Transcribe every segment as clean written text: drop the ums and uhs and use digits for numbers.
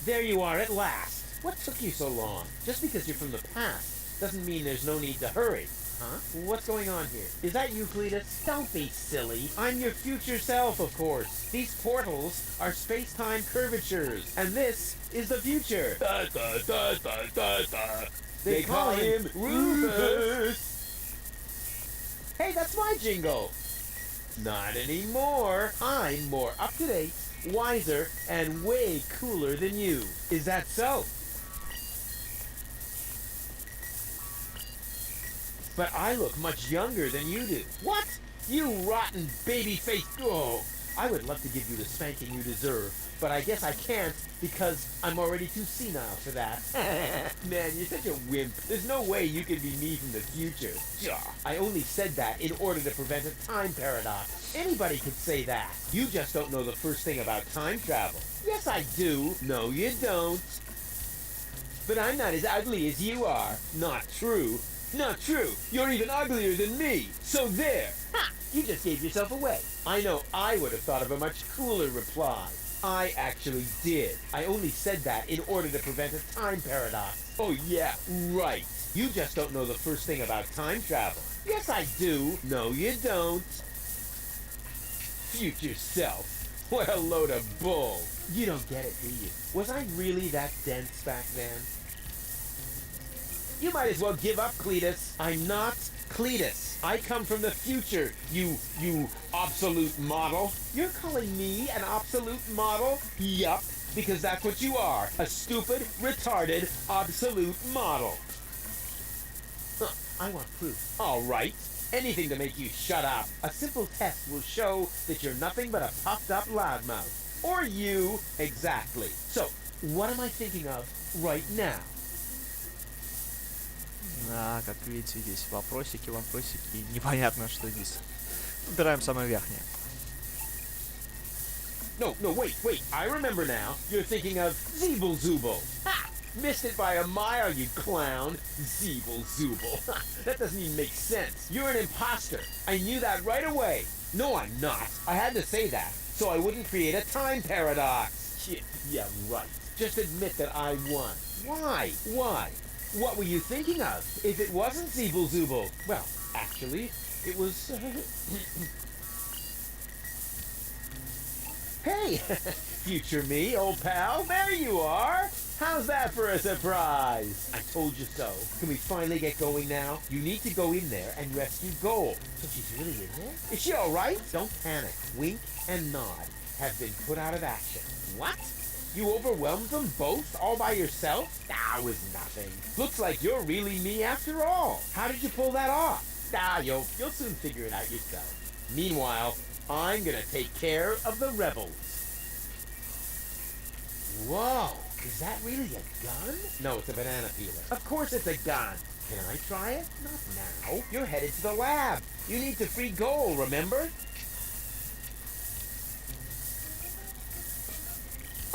there you are at last. What took you so long? Just because you're from the past doesn't mean there's no need to hurry. Huh? What's going on here? Is that you, Cletus? Don't be silly. I'm your future self, of course. These portals are space-time curvatures, and this is the future. Da, da, da, da, da, da. They call him Rufus. Hey, that's my jingle. Not anymore. I'm more up-to-date, wiser, and way cooler than you. Is that so? But I look much younger than you do. What? You rotten baby-faced... Oh, I would love to give you the spanking you deserve, but I guess I can't because I'm already too senile for that. Man, you're such a wimp. There's no way you can be me from the future. I only said that in order to prevent a time paradox. Anybody could say that. You just don't know the first thing about time travel. Yes, I do. No, you don't. But I'm not as ugly as you are. Not true. Not true. You're even uglier than me. So there. Ha! You just gave yourself away. I know I would have thought of a much cooler reply. I actually did. I only said that in order to prevent a time paradox. Oh yeah, right. You just don't know the first thing about time travel. Yes, I do. No, you don't. Future self. What a load of bull. You don't get it, do you? Was I really that dense back then? You might as well give up, Cletus. I'm not Cletus. I come from the future, you obsolete model. You're calling me an obsolete model? Yup, because that's what you are. A stupid, retarded, obsolete model. Huh, I want proof. All right. Anything to make you shut up. A simple test will show that you're nothing but a puffed up loudmouth. Or you, exactly. So, what am I thinking of right now? Да, как видите, здесь вопросики, и непонятно, что здесь. Выбираем самое верхнее. No, wait. I remember now. You're thinking of Zeeble Zooble. Ha! Missed it by a mile, you clown. Zeeble Zooble. That doesn't even make sense. You're an imposter. I knew that right away. No, I'm not. I had to say that, so I wouldn't create a time paradox. Yeah, right. Just admit that I won. Why? What were you thinking of? If it wasn't Zeeble Zooble? Well, actually, it was... Hey, future me, old pal, there you are. How's that for a surprise? I told you so. Can we finally get going now? You need to go in there and rescue Gold. So she's really in there? Is she all right? Don't panic. Wink and nod have been put out of action. What? You overwhelmed them both all by yourself? That was nothing. Looks like you're really me after all. How did you pull that off? You'll soon figure it out yourself. Meanwhile, I'm gonna take care of the rebels. Whoa, is that really a gun? No, it's a banana peeler. Of course it's a gun. Can I try it? Not now. You're headed to the lab. You need to free Goal, remember?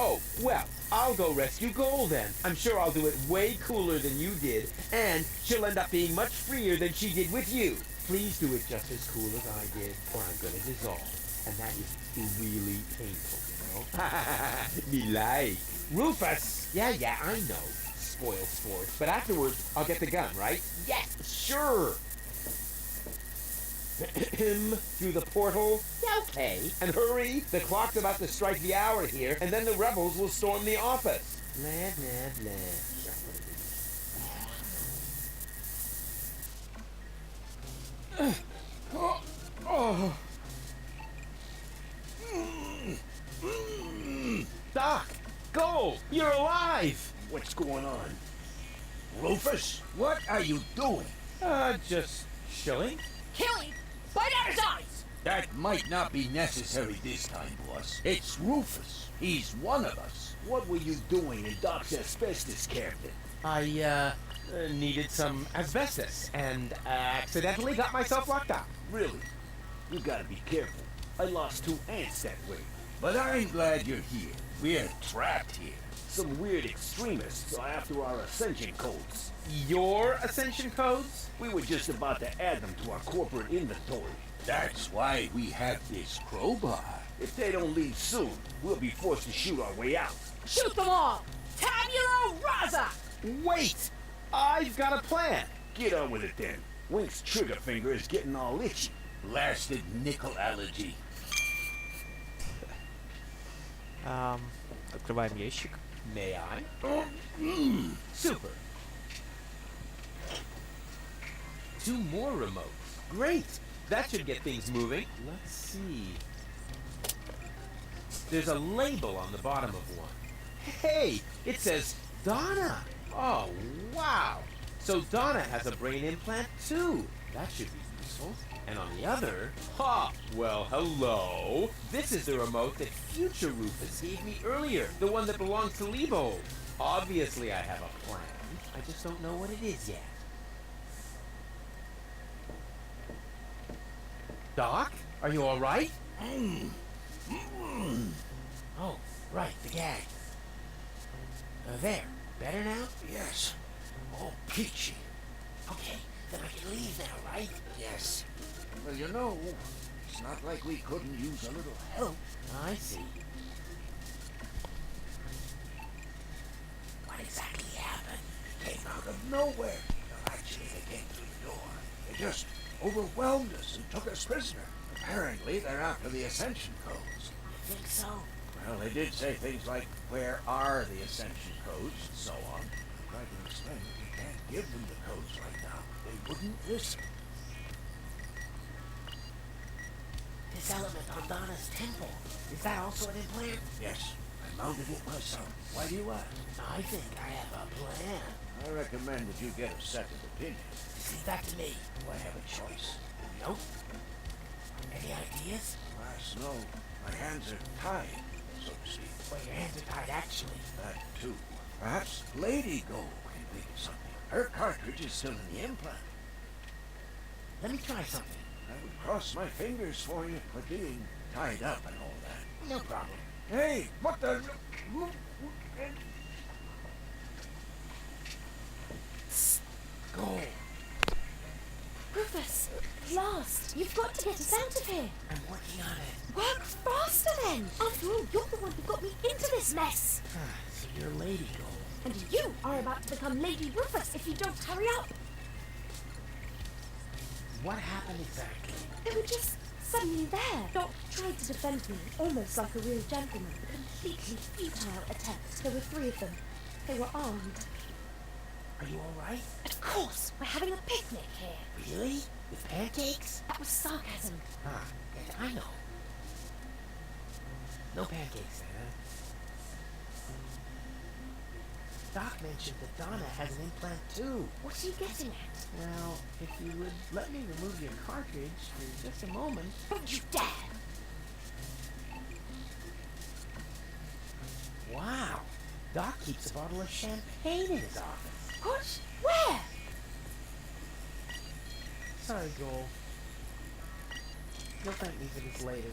Oh, well, I'll go rescue Goal then. I'm sure I'll do it way cooler than you did, and she'll end up being much freer than she did with you. Please do it just as cool as I did, or I'm gonna dissolve. And that is really painful, you know? Me like. Rufus! Yeah, I know. Spoil sport. But afterwards, I'll get the gun, right? Yes, sure! Through the portal? Yeah, okay. And hurry, the clock's about to strike the hour here, and then the rebels will storm the office. Blah, blah, blah. Doc! Go! You're alive! What's going on? Rufus, what are you doing? Just chilling. Killing? Bite out his eyes! That might not be necessary this time, boss. It's Rufus. He's one of us. What were you doing in Doc's asbestos cabinet? I, needed some asbestos, and accidentally got myself locked up. Really? You gotta be careful. I lost 2 ants that way. But I'm glad you're here. We're trapped here. Some weird extremists are after our ascension codes. Your ascension codes? We were just about to add them to our corporate inventory. That's why we have this crowbar. If they don't leave soon, we'll be forced to shoot our way out. Shoot them all! Tabula rasa! Wait! I've got a plan. Get on with it then. Wink's trigger finger is getting all itchy. Blasted nickel allergy. Открываем ящик. May I? Super. 2 more remotes. Great! That should get things moving. Let's see. There's a label on the bottom of one. Hey! It says Donna! Oh, wow! So Donna has a brain implant too. That should be useful. And on the other, well, hello. This is the remote that future Rufus gave me earlier. The one that belongs to Lebo. Obviously I have a plan. I just don't know what it is yet. Doc, are you all right? Oh, right, the gag. There, better now? Yes. Oh, peachy. Okay, then I can leave now, right? Yes. Well, you know, it's not like we couldn't use a little help. I see. What exactly happened? Came out of nowhere. Well, actually, they came through the door. They just overwhelmed us and took us prisoner. Apparently, they're after the Ascension codes. You think so? Well, they did say things like, where are the Ascension codes, and so on. I tried to explain that we can't give them the codes right now. They wouldn't listen. This element on Donna's temple. Is that also an implant? Yes, I mounted it myself. Why do you ask? I think I have a plan. I recommend that you get a second opinion. Leave that to me. Do I have a choice? Nope. Any ideas? Alas, no. My hands are tied, so to speak. Well, your hands are tied actually. That, too. Perhaps Lady Go can think of something. Her cartridge is still in the implant. Let me try something. I would cross my fingers for you for being tied up and all that. No problem. Hey, what the... Go. Rufus, at last! You've got to get us out of here! I'm working on it. Work faster then! After all, you're the one who got me into this mess! So you're Lady Go. And you are about to become Lady Rufus if you don't hurry up! What happened exactly? They were just suddenly there. Doc tried to defend me, almost like a real gentleman. A completely futile attempt. There were 3 of them. They were armed. Are you all right? Of course! We're having a picnic here. Really? With pancakes? That was sarcasm. Yes, I know. No pancakes then, huh? Doc mentioned that Donna has an implant too. What are you getting at? Well, if you would let me remove your cartridge for just a moment. Don't you dare! Wow. Doc keeps a bottle of champagne in his office. What? Where? Sorry, Joel. You'll thank me for this later.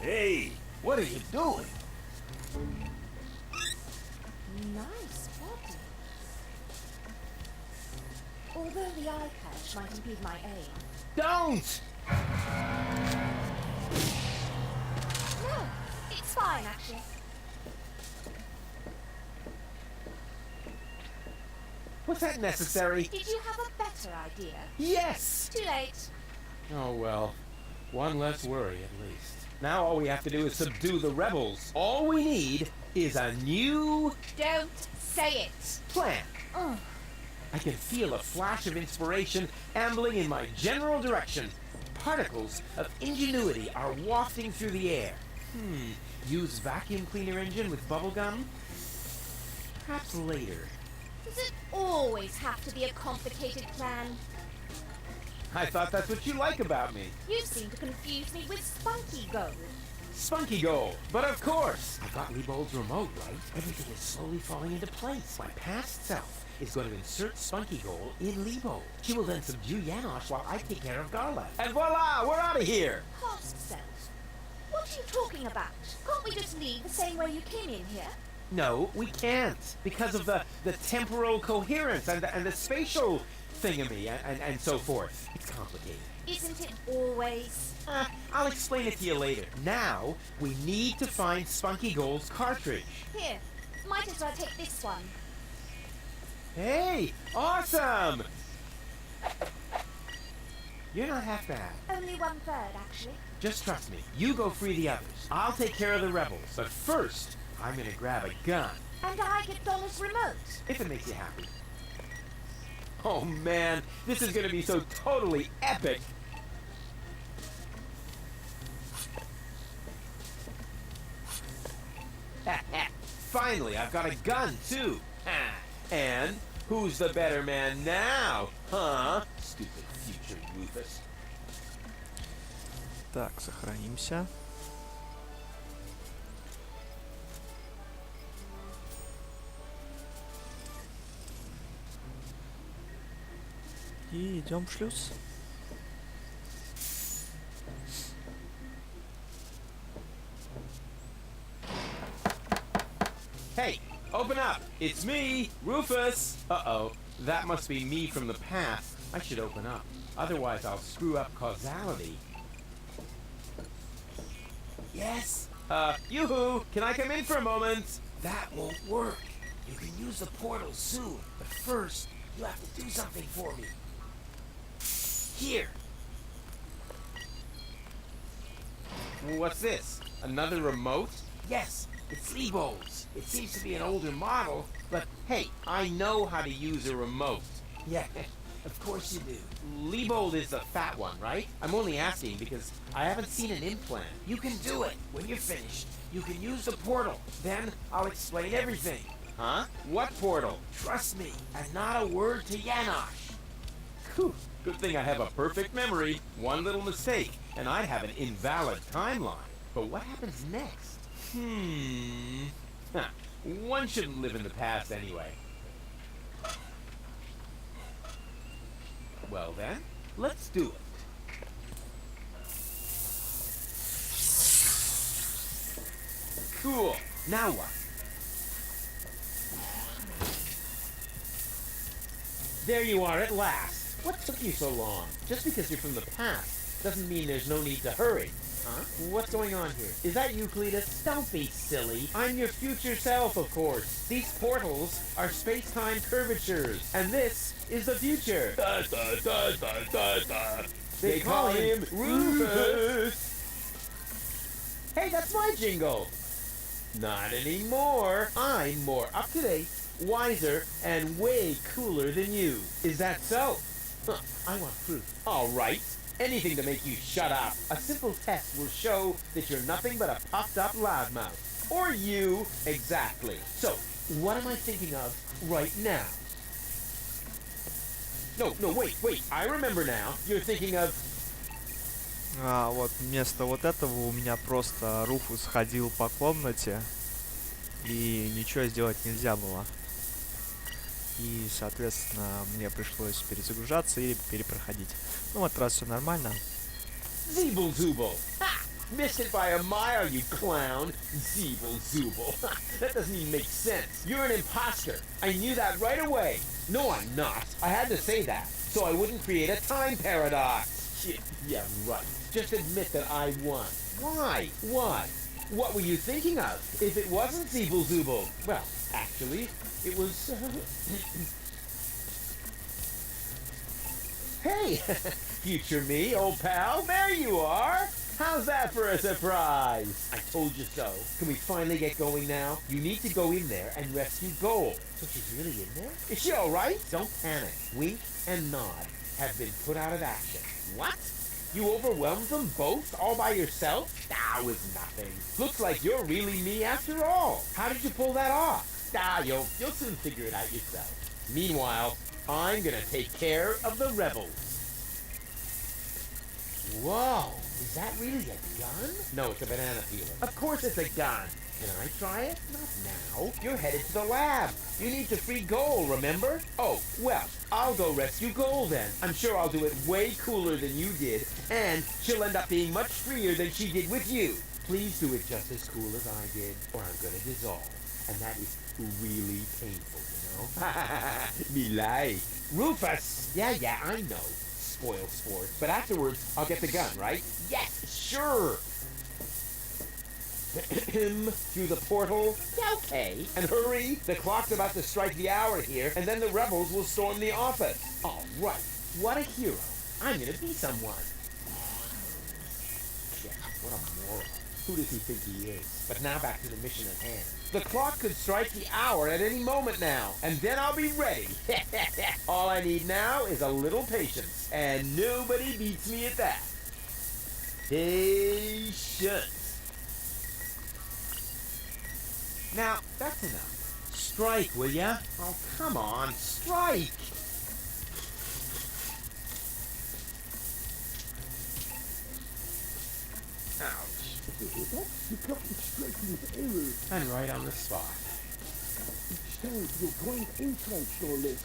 Hey, what are you doing? Nice body. Although the eye patch might impede my aim. Don't! No, it's fine actually. Was that necessary? Did you have a better idea? Yes! Too late. Oh well. One less worry at least. Now all we have to do is subdue the rebels. All we need is a new Don't say it. plan. Oh, I can feel a flash of inspiration ambling in my general direction. Particles of ingenuity are wafting through the air. Use vacuum cleaner engine with bubblegum? Perhaps later. does it always have to be a complicated plan? I thought that's what you like about me. You seem to confuse me with Spunky Gold. Spunky Gold. But of course, I got Lebold's remote, right? Everything is slowly falling into place. My past self is going to insert Spunky Gold in Lebold. She will then subdue Janosch while I take care of Garland. And voila, we're out of here. Past self? What are you talking about? Can't we just leave the same way you came in here? No, we can't. Because of the temporal coherence and the spatial thingamy and so forth. It's complicated. Isn't it always? I'll explain it to you later. Now, we need to find Spunky Gold's cartridge. Here, might as well take this one. Hey, awesome! You're not half bad. Only 1/3, actually. Just trust me. You go free the others. I'll take care of the rebels. But first, I'm gonna grab a gun. And I get Donna's remote. If it makes you happy. Oh man, this is gonna be so totally epic. Finally, I've got a gun too. And who's the better man now? Huh? Stupid future Rufus. Так, сохранимся. И идем в шлюз. Hey, open up! It's me, Rufus! Uh-oh, that must be me from the past. I should open up. Otherwise, I'll screw up causality. Yes? Yoo-hoo! Can I come in for a moment? That won't work. You can use the portal soon, but first, you have to do something for me. Here. What's this? Another remote? Yes, it's Lebo's. It seems to be an older model. But hey, I know how to use a remote. Yeah, of course you do. Liebold is the fat one, right? I'm only asking because I haven't seen an implant. You can do it. When you're finished, you can use the portal. Then I'll explain everything. Huh? What portal? Trust me, and not a word to Yanosh. Whew. Good thing I have a perfect memory. One little mistake, and I'd have an invalid timeline. But what happens next? Huh. One shouldn't live in the past anyway. Well then, let's do it. Cool. Now what? There you are at last. What took you so long? Just because you're from the past doesn't mean there's no need to hurry. Huh? What's going on here? Is that you, Cletus? Don't be silly. I'm your future self, of course. These portals are space-time curvatures, and this is the future. They call him Rufus. Hey, that's my jingle. Not anymore. I'm more up-to-date, wiser, and way cooler than you. Is that so? Huh, I want proof. All right. Anything to make you shut up. A simple test will show that you're nothing but a puffed-up loudmouth. Or you, exactly. So, what am I thinking of right now? No, wait. I remember now. You're thinking of... Вот вместо вот этого у меня просто Руфус ходил по комнате, и ничего сделать нельзя было. И, соответственно, мне пришлось перезагружаться или перепроходить. Ну вот, раз все нормально. Zeeble-zooble. Ha! Missed it by a mile, you clown. Zeeble-zooble. That doesn't even make sense. You're an imposter. I knew that right away. No, I'm not. I had to say that, so I wouldn't create a time paradox. Yeah, right. Just admit that I won. Why? What were you thinking of? If it wasn't Zeeble-zooble? Well, actually, it was... Hey! Future me, old pal, there you are! How's that for a surprise? I told you so. Can we finally get going now? You need to go in there and rescue Gold. So she's really in there? Is she alright? Don't panic. Wink and nod have been put out of action. What? You overwhelmed them both all by yourself? That was nothing. Looks like you're really me after all. How did you pull that off? You'll soon figure it out yourself. Meanwhile, I'm gonna take care of the rebels. Whoa, is that really a gun? No, it's a banana peeler. Of course it's a gun. Can I try it? Not now. You're headed to the lab. You need to free Gold, remember? Oh, well, I'll go rescue Gold then. I'm sure I'll do it way cooler than you did, and she'll end up being much freer than she did with you. Please do it just as cool as I did, or I'm gonna dissolve. And that is really painful, you know? Me like. Rufus! Yeah, I know. Spoil sport. But afterwards, I'll get the gun, right? Yes, sure! Through the portal? Yeah, okay. And hurry, the clock's about to strike the hour here, and then the rebels will storm the office. All right. What a hero. I'm gonna be someone. Yeah, what a moron. Who does he think he is? But now back to the mission at hand. The clock could strike the hour at any moment now, and then I'll be ready. All I need now is a little patience, and nobody beats me at that. Patience. Now, that's enough. Strike, will ya? Oh, come on, strike! Ouch. You got me straight in his error. And right on the spot. Stand your great insights, no less.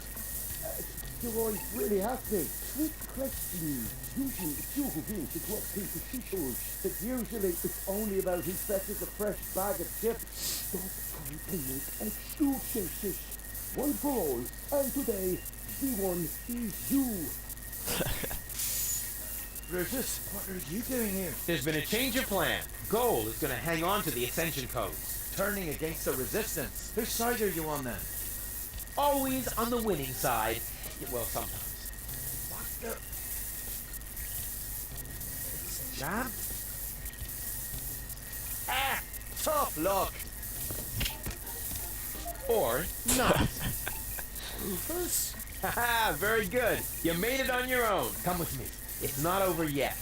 Do I really have to? Quick question. Usually it's you who wins the top paper scissors, but usually it's only about who fetches a fresh bag of chips. Stop trying to make excuses. One for all, and today, the one is you. Rufus, what are you doing here? There's been a change of plan. Goal is going to hang on to the Ascension codes. Turning against the Resistance. Whose side are you on then? Always on the winning side. Well, sometimes. What the? It's jammed? Ah! Tough luck! Or not. Rufus? Haha, very good. You made it on your own. Come with me. It's not over yet.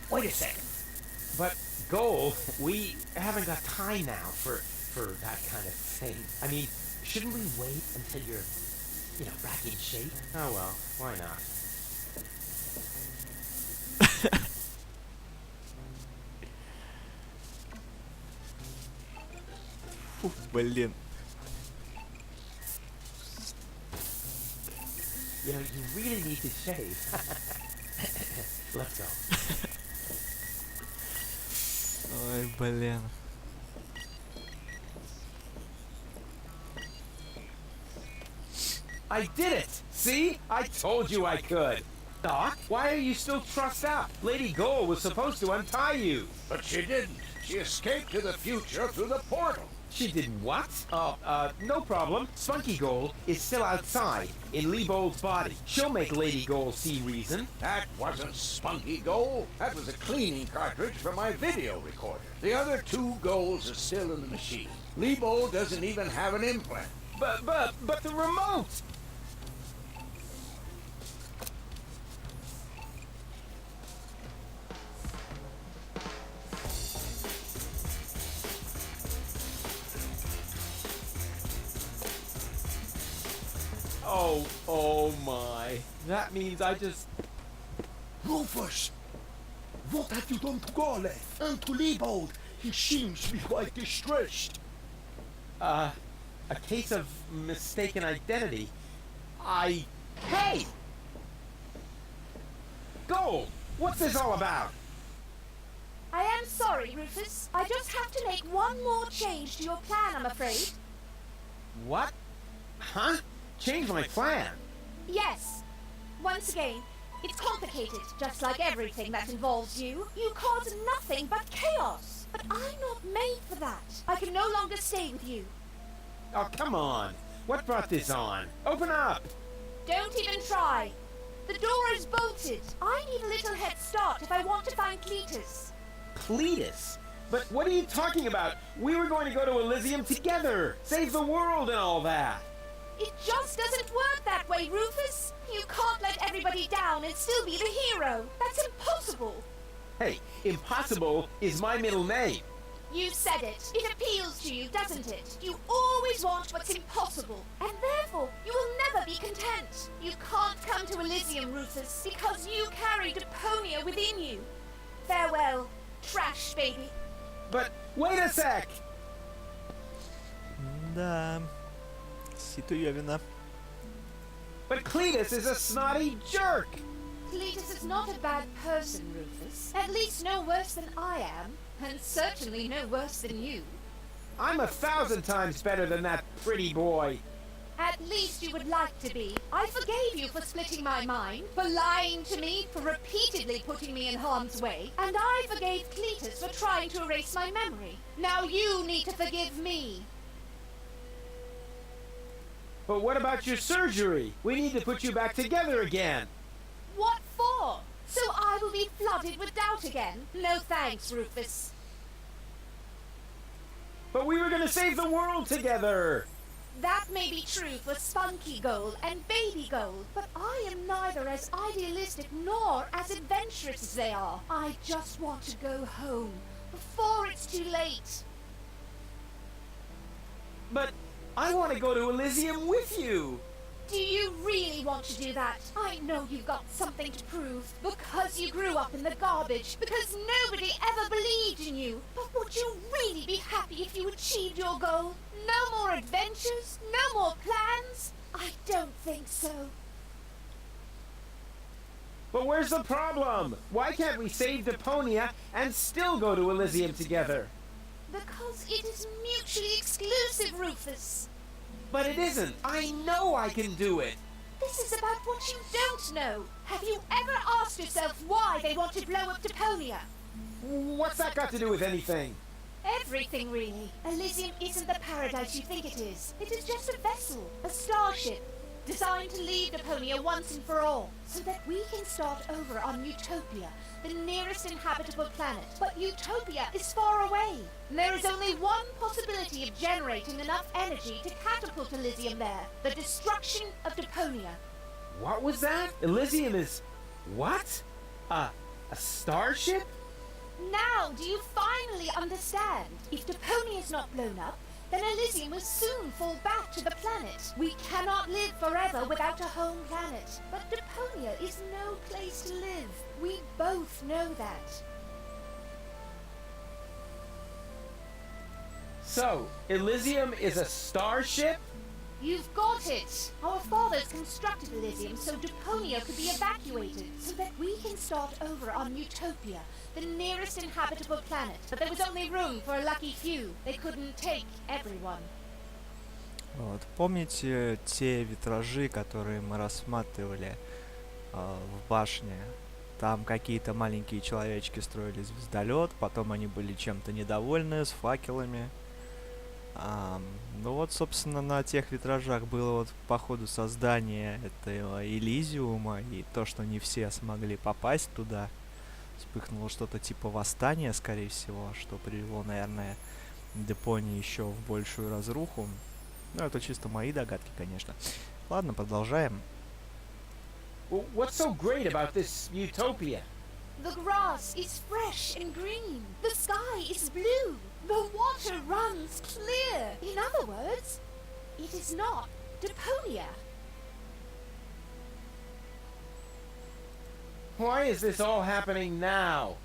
Wait a second. But, Goal, we haven't got time now for that kind of thing. I mean, shouldn't we wait until you're, back in shape? Oh well, why not? Блин. You really need to shave. Let's go. Ой, блин. I did it! See? I told you I could. Doc, why are you still trussed up? Lady Goal was supposed to untie you. But she didn't. She escaped to the future through the portal. She did what? No problem. Spunky Goal is still outside, in Leibold's body. She'll make Lady Goal see reason. That wasn't Spunky Goal. That was a cleaning cartridge for my video recorder. The other 2 goals are still in the machine. Leibold doesn't even have an implant. But the remote! Oh my. That means I just... Rufus! What have you done to Garleth and to Leibold? He seems to be quite distressed. A case of mistaken identity. Hey! Gold! What's this all about? I am sorry, Rufus. I just have to make one more change to your plan, I'm afraid. What? Huh? Change my plan? Yes. Once again, it's complicated, just like everything that involves you. You cause nothing but chaos. But I'm not made for that. I can no longer stay with you. Oh, come on. What brought this on? Open up! Don't even try. The door is bolted. I need a little head start if I want to find Cletus. Cletus? But what are you talking about? We were going to go to Elysium together! Save the world and all that! It just doesn't work that way, Rufus. You can't let everybody down and still be the hero. That's impossible. Hey, impossible is my middle name. You said it. It appeals to you, doesn't it? You always want what's impossible, and therefore you will never be content. You can't come to Elysium, Rufus, because you carry Deponia within you. Farewell, trash baby. But wait a sec! Да. Ситуевина. But Cletus is a snotty jerk! Cletus is not a bad person, Rufus. At least no worse than I am, and certainly no worse than you. I'm 1,000 times better than that pretty boy. At least you would like to be. I forgave you for splitting my mind, for lying to me, for repeatedly putting me in harm's way, and I forgave Cletus for trying to erase my memory. Now you need to forgive me. But what about your surgery? We need to put you back together again. What for? So I will be flooded with doubt again? No thanks, Rufus. But we were gonna save the world together. That may be true for Spunky Gold and Baby Gold, but I am neither as idealistic nor as adventurous as they are. I just want to go home before it's too late. But I want to go to Elysium with you. Do you really want to do that? I know you've got something to prove. Because you grew up in the garbage. Because nobody ever believed in you. But would you really be happy if you achieved your goal? No more adventures? No more plans? I don't think so. But where's the problem? Why can't we save Deponia and still go to Elysium together? Because it is mutually exclusive, Rufus. But it isn't. I know I can do it. This is about what you don't know. Have you ever asked yourself why they want to blow up Deponia? What's that got to do with anything? Everything, really. Elysium isn't the paradise you think it is. It is just a vessel, a starship, designed to leave Deponia once and for all, so that we can start over on Utopia, the nearest inhabitable planet. But Utopia is far away. There is only one possibility of generating enough energy to catapult Elysium there, the destruction of Deponia. What was that? Elysium is... what? A starship? Now, do you finally understand? If Deponia is not blown up, then Elysium will soon fall back to the planet. We cannot live forever without a home planet. But Deponia is no place to live. We both know that. So, Elysium is a starship? You've got it! Our fathers constructed Elysium so Deponia could be evacuated, so that we can start over on Utopia, the nearest inhabitable planet. But there was only room for a lucky few. They couldn't take everyone. Вот. Помните те витражи, которые мы рассматривали в башне? Там какие-то маленькие человечки строили звездолет, потом они были чем-то недовольны, с факелами. Ну вот, собственно, на тех витражах было вот по ходу создания этого Элизиума, и то, что не все смогли попасть туда, вспыхнуло что-то типа восстания, скорее всего, что привело, наверное, Депонию еще в большую разруху. Ну, это чисто мои догадки, конечно. Ладно, продолжаем. What's so great about this Utopia? The grass is fresh and green. The sky is blue. The water runs clear. In other words, it is not Deponia. Why is this all happening now?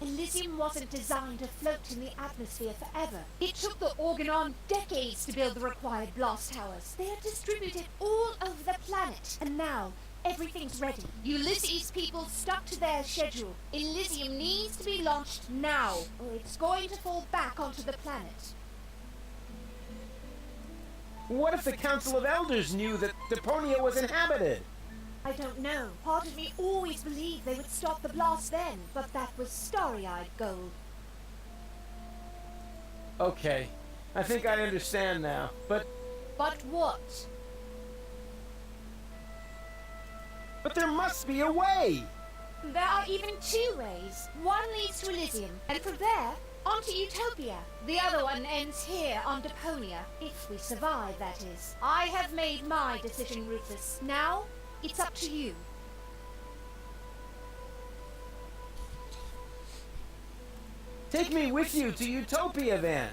Elysium wasn't designed to float in the atmosphere forever. It took the Organon decades to build the required blast towers. They are distributed all over the planet, and now everything's ready. Ulysses' people stuck to their schedule. Elysium needs to be launched now, or it's going to fall back onto the planet. What if the Council of Elders knew that Deponia was inhabited? I don't know. Part of me always believed they would stop the blast then, but that was starry-eyed gold. Okay, I think I understand now, but... But what? But there must be a way! There are even two ways. One leads to Elysium, and from there, onto Utopia. The other one ends here on Deponia, if we survive, that is. I have made my decision, Rufus. Now, it's up to you. Take me with you to Utopia, then!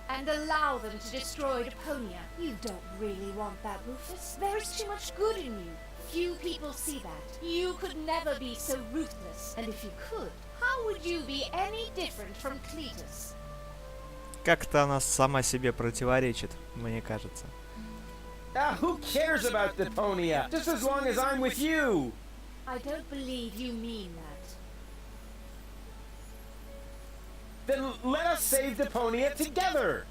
And allow them to destroy Deponia. You don't really want that, Rufus. There is too much good in you. Few people see that. You could never be so ruthless. And if you could, how would you be any different from Cletus? Как-то она сама себе противоречит, мне кажется. Who cares about Deponia? Just as long as I'm with you! I don't believe you mean that. Then let us save Deponia together!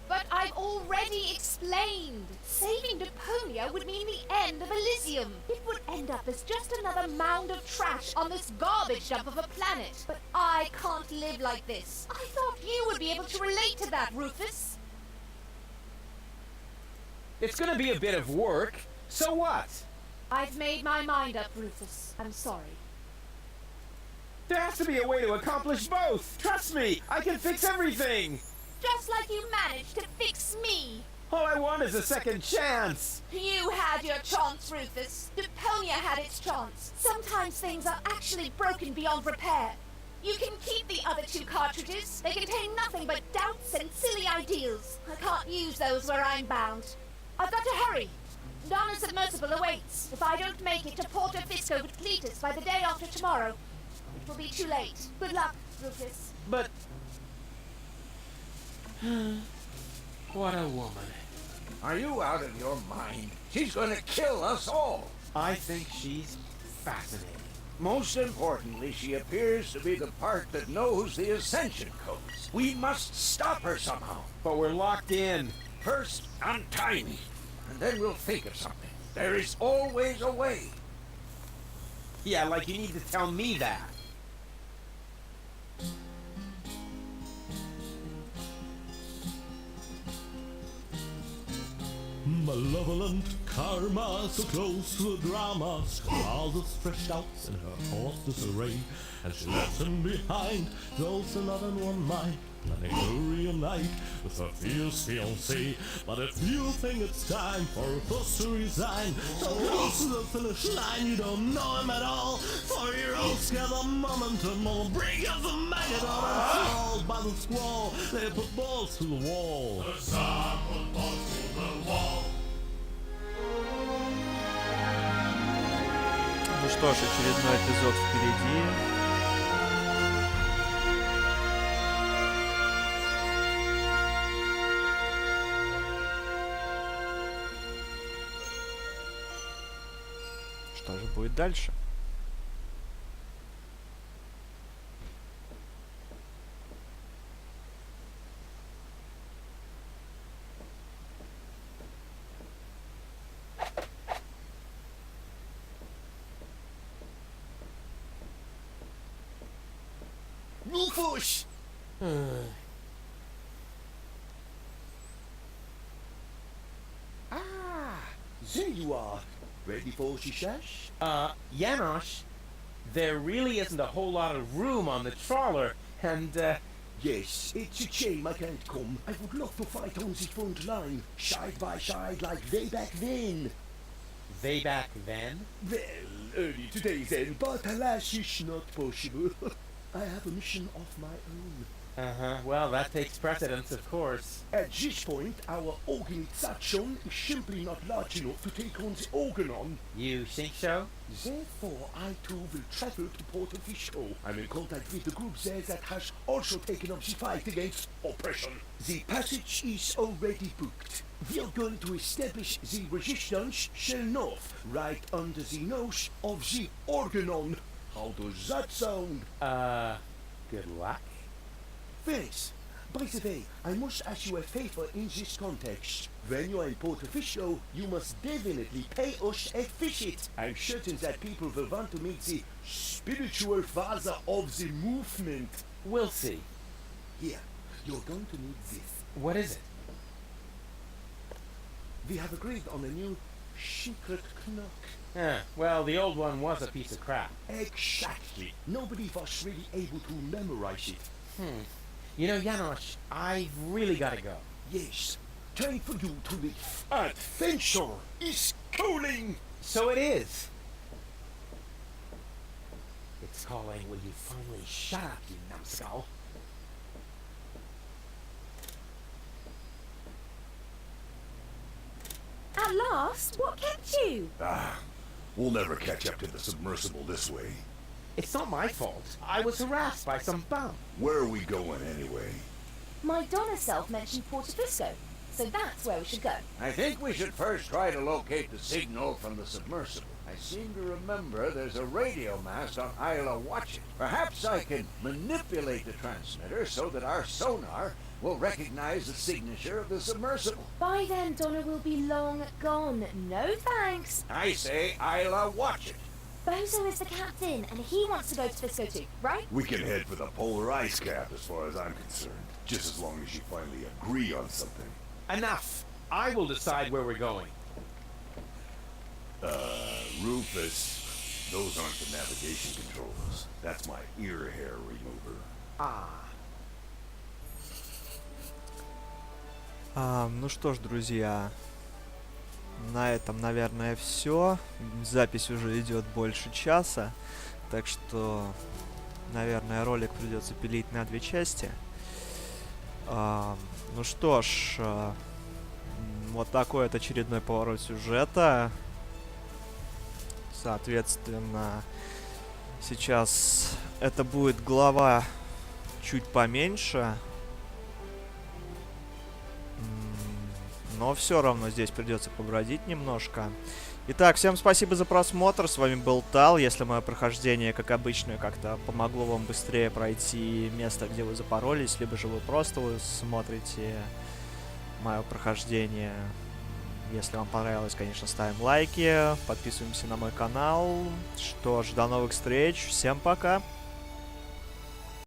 But I've already explained. Saving Deponia would mean the end of Elysium. It would end up as just another mound of trash on this garbage dump of a planet. But I can't live like this. I thought you would be able to relate to that, Rufus. It's gonna be a bit of work. So what? I've made my mind up, Rufus. I'm sorry. There has to be a way to accomplish both. Trust me, I can fix everything. Just like you managed to fix me. All I want is a second chance. You had your chance, Rufus. Deponia had its chance. Sometimes things are actually broken beyond repair. You can keep the other 2 cartridges. They contain nothing but doubts and silly ideals. I can't use those where I'm bound. I've got to hurry. Donna's submersible awaits. If I don't make it to Porto Fisco with Cletus by the day after tomorrow, it will be too late. Good luck, Rufus. But... what a woman. Are you out of your mind? She's gonna kill us all. I think she's fascinating. Most importantly, she appears to be the part that knows the Ascension codes. We must stop her somehow. But we're locked in. First, untie me, and then we'll think of something. There is always a way. Yeah, like you need to tell me that. Malevolent karma, so close to the drama. Squalls is stretched out in her horse disarray, and she left him behind. Those another one mind, planning to reunite with her fierce fiancé. But if you think it's time for us to resign, so close to the finish line, you don't know him at all. 4-year-olds gather momentum, will bring up the maggot on and fall by the squall. They put balls to the wall. The sun put balls to the wall. Ну что ж, очередной эпизод впереди. Что же будет дальше? Rufus! There you are. Ready for shishash? Janosch, there really isn't a whole lot of room on the trawler, and, Yes, it's a shame I can't come. I would love to fight on the front line, side by side like way back then. way back then? Well, early today then, but alas, it's not possible. I have a mission of my own. Uh-huh, well, that takes precedence, of course. At this point, our organization is simply not large enough to take on the Organon. You think so? Therefore, I too will travel to Porto Fisco. I'm in contact with the group there that has also taken up the fight against oppression. The passage is already booked. We are going to establish the resistance shell north, right under the nose of the Organon. How does that sound? Good luck. Thanks. By the way, I must ask you a favor in this context. When you are in Porto Fisco, you must definitely pay us a visit. I'm certain that people will want to meet the spiritual father of the movement. We'll see. Here, you're going to need this. What is it? We have agreed on a new secret knock. Well, the old one was a piece of crap. Exactly. Nobody was really able to memorize it. You know, Janosch, I've really gotta go. Yes, time for you to leave. Adventure is calling! So it is. It's calling, will you finally shut up, you numbskull? At last? What kept you? We'll never catch up to the submersible this way. It's not my fault. I was harassed by some bum. Where are we going anyway? My Donna self mentioned Porto Fisco, so that's where we should go. I think we should first try to locate the signal from the submersible. I seem to remember there's a radio mast on Isla Watchet. Perhaps I can manipulate the transmitter so that our sonar will recognize the signature of the submersible. By then, Donna will be long gone. No thanks. I say Isla Watchet. Bozo is the captain, and he wants to go to Fisco too, right? We can head for the polar ice cap as far as I'm concerned. Just as long as you finally agree on something. Enough. I will decide where we're going. Rufus, those aren't the navigation controls. That's my ear hair remover. Ну что ж, друзья, на этом, наверное, все. Запись уже идет больше часа, так что, наверное, ролик придется пилить на 2 части. Ну что ж, вот такой вот очередной поворот сюжета. Соответственно, сейчас это будет глава чуть поменьше. Но все равно здесь придется побродить немножко. Итак, всем спасибо за просмотр. С вами был Тал. Если мое прохождение, как обычно, как-то помогло вам быстрее пройти место, где вы запоролись, либо же вы просто смотрите мое прохождение. Если вам понравилось, конечно, ставим лайки, подписываемся на мой канал. Что ж, до новых встреч. Всем пока.